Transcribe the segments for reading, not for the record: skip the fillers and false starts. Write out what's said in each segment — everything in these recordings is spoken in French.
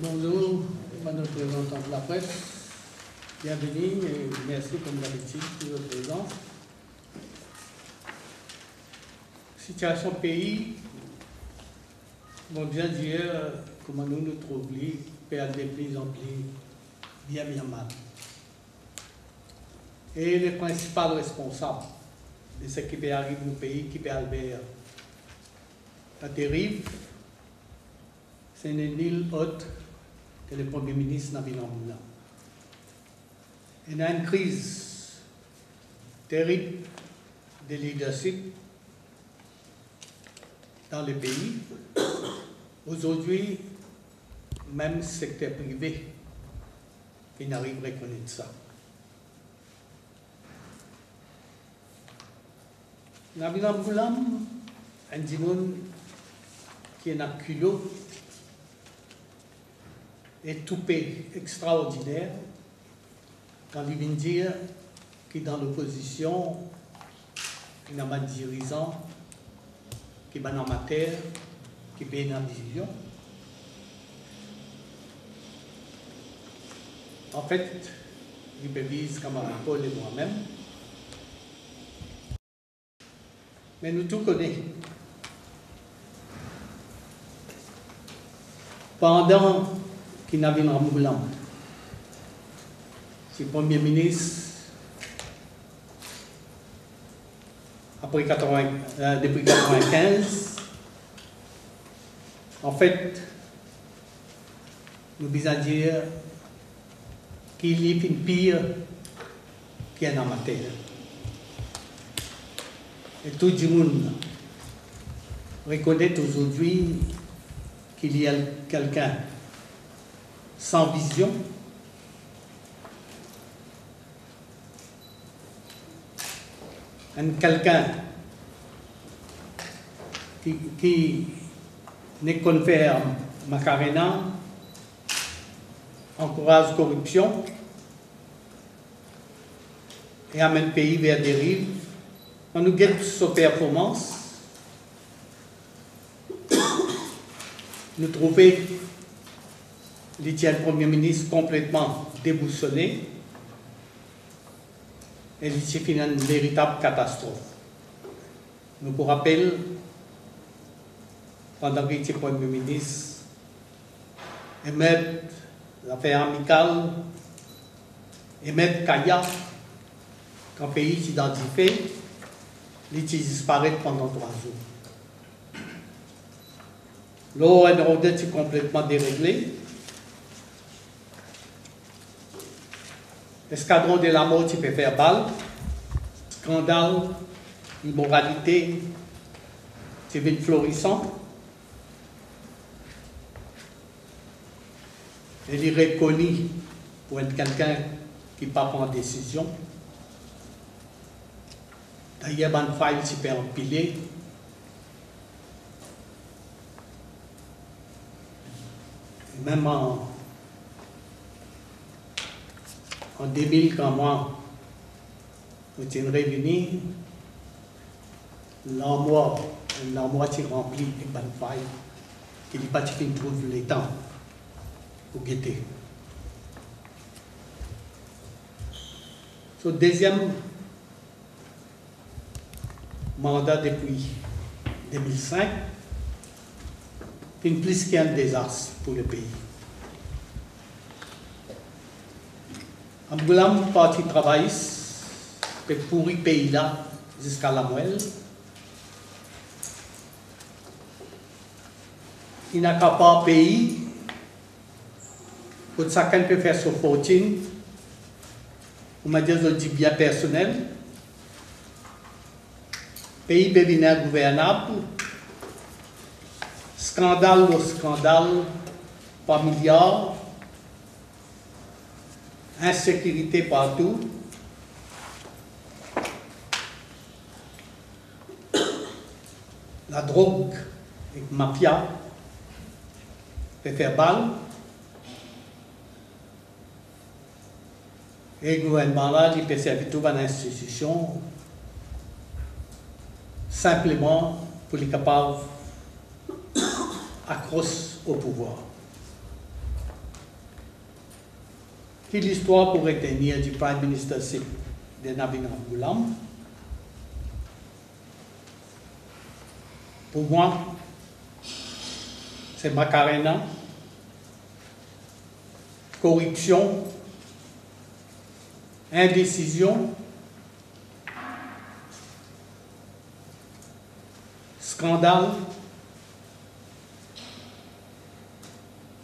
Bonjour, madame la représentante de la presse. Bienvenue et merci comme d'habitude pour votre présence. Situation pays, bon bien dire comment nous trouvons perdre de plus en plus bien mal. Et les principaux responsables de ce qui peut arriver au pays, qui peut arriver à dérive, c'est nul autre que le Premier ministre Nabil Amroula. Il y a une crise terrible de leadership dans le pays. Aujourd'hui, même le secteur privé qui n'arrive à reconnaître ça. Nabil Amroula, un dimon qui est un culot et toupé extraordinaire quand il vient dire qu'il est dans l'opposition, qu'il n'a pas de dirigeant, qu'il est en matière, qu'il est dans la division. En fait, il peut vivre comme Paul et moi-même. Mais nous tous connaissons. Pendant qu'il n'avait pas Amroula, c'est le Premier ministre, depuis 1995, en fait, nous devons dire qu'il y a une pire qui est en matière. Et tout le monde reconnaît aujourd'hui qu'il y a quelqu'un sans vision, quelqu'un qui ne confère Macarena, encourage la corruption et amène le pays vers des dérive. On nous guette sa performance. Nous trouvons le Premier ministre complètement déboussolé et c'est une véritable catastrophe. Nous vous rappelons, pendant qu'il était Premier ministre, émettre l'affaire amicale, émettre Kaya, quand le pays s'identifié, il disparaît pendant 3 jours. L'eau est complètement déréglée. L'escadron de la mort, tu peux faire balle. Scandale, immoralité, c'est vite florissant. Il est reconnu pour être quelqu'un qui ne prend pas de décision. D'ailleurs, il y a une faille qui peut empiler. Même en 2000, quand moi, je suis revenu, l'armoire est remplie de bonnes failles, qu'il n'y a pas de trouve le temps pour guetter. Le deuxième mandat depuis 2005, c'est plus qu'un désastre pour le pays. Amroula, parti travailliste, peut pourrir le pays là jusqu'à la moelle. Il n'a qu'à pas pays pour chacun peut faire son fortune, on m'a dit du bien personnel. Le pays peut devenir ingouvernable. Scandale au scandale, par milliards, insécurité partout. La drogue et la mafia peut faire balle. Et le gouvernement là, il peut servir toute une institution simplement pour les capables accroître au pouvoir. Quelle histoire pourrait tenir du Prime Ministership de Navin Ramgoolam? Pour moi, c'est Macarena, corruption, indécision, scandale,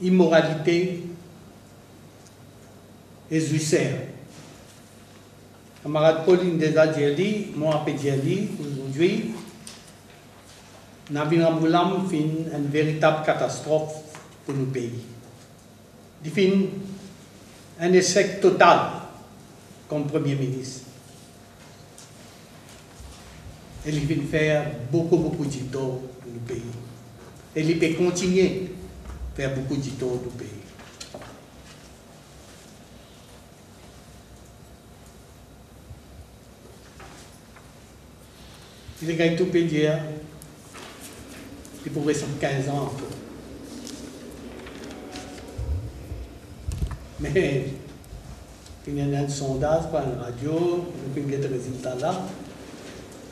immoralité et suicide. Camarade Pauline déjà dit, moi après dit aujourd'hui, Navin Ramgoolam fait une véritable catastrophe pour nos pays. Il fait un échec total comme Premier ministre. Et il vient faire beaucoup de tort pour nos pays. Et il peut continuer à faire beaucoup de tort pour nos pays. Il est gagné tout peut dire. Il pourrait être 15 ans encore. Mais il y a un sondage par la radio, il y a des résultats là.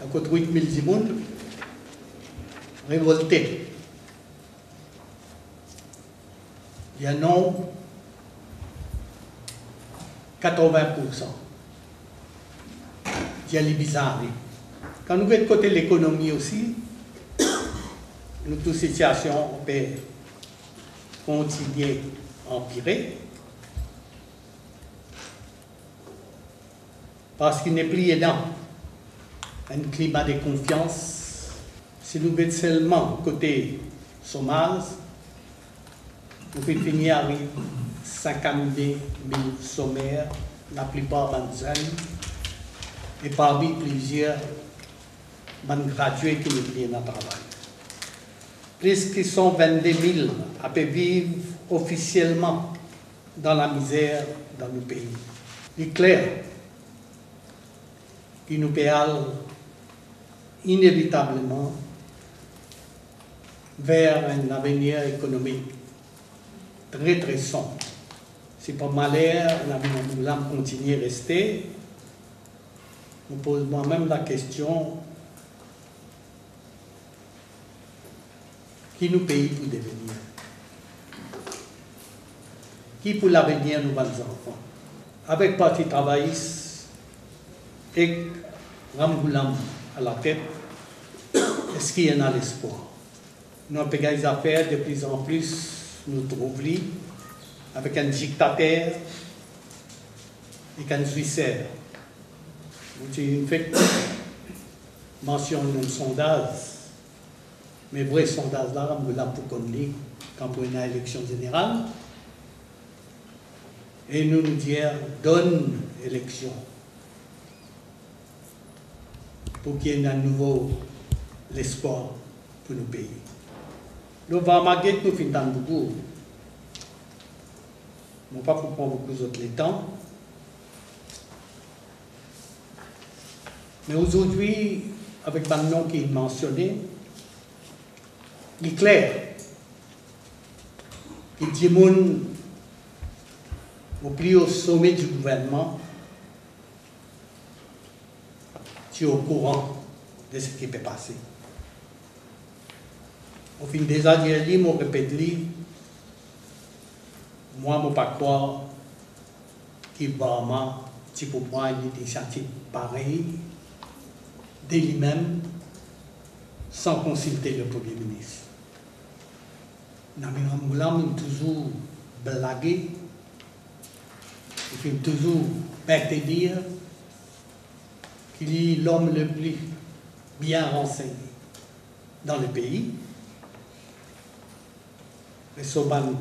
À côté de 8 000 personnes révoltés. Il y a non 80%. Il y a les bizarres. Quand nous voyons côté de l'économie aussi, nous toute situation peut continuer à empirer. Parce qu'il n'est plus aidant un climat de confiance. Si nous mettons seulement côté chômage, nous pouvons finir avec 52 000 sommaires, la plupart des jeunes, et parmi plusieurs gradués qui ne viennent à travail. Plus qu'ils sont 22 000 à vivre officiellement dans la misère dans nos pays. Il est clair qu'il nous parle inévitablement vers un avenir économique très sombre. Si pour malheur, Navin Ramgoolam continue à rester, je me pose moi-même la question, qui nous paye pour devenir? Qui pour l'avenir nous va les enfants? Avec Parti travailliste et Ramgoolam à la tête, est-ce qu'il y en a l'espoir? Nos pays affaires de plus en plus nous trouvent avec un dictateur et un suicide. J'ai fait mention d'un sondage, mais vrai sondage là, Ramgoolam pour qu'on lit quand pour une élection générale, et nous dire donne élection pour qu'il y ait à nouveau l'espoir pour nos pays. Nous va maguer nous finissons beaucoup. Nous ne pas pour prendre beaucoup d'autres les temps. Mais aujourd'hui, avec le nom qui est mentionné, il est clair que les gens au plus haut sommet du gouvernement sont au courant de ce qui peut passer. Au fin des années, je répète, moi, je ne peux pas croire qu'il va vraiment prendre une initiative pareille de lui-même sans consulter le Premier ministre. Navin Ramgoolam a toujours blagué, il fait toujours dire qu'il est l'homme le plus bien renseigné dans le pays. Et Soban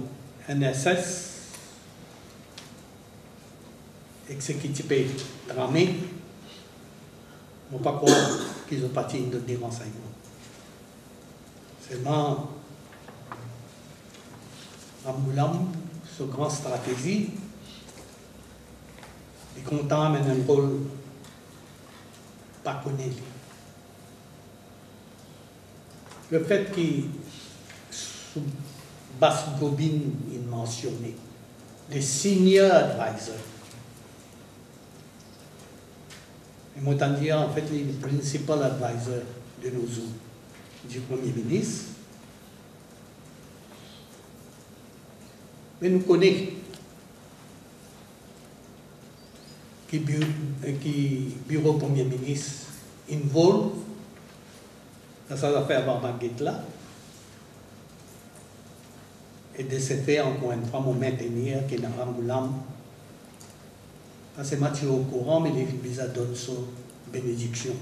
NSS, exécutif dramé, ne pas croire qu'ils ont parti de des renseignements. Seulement, Ramgoolam, sa grande stratégie, est content mais un rôle pas connu. le fait qu'il sous basse Gobine, il mentionnait les senior advisors. Et moi, dire en fait, les principal advisors de nos jours du Premier ministre. Mais nous connaissons qui bureau Premier ministre involve dans cette affaire Barbaguette là. Et de ce fait, encore une fois, mon maintenir qui est dans Ramboulam. C'est Mathieu au courant, mais les Libisa donne son bénédiction.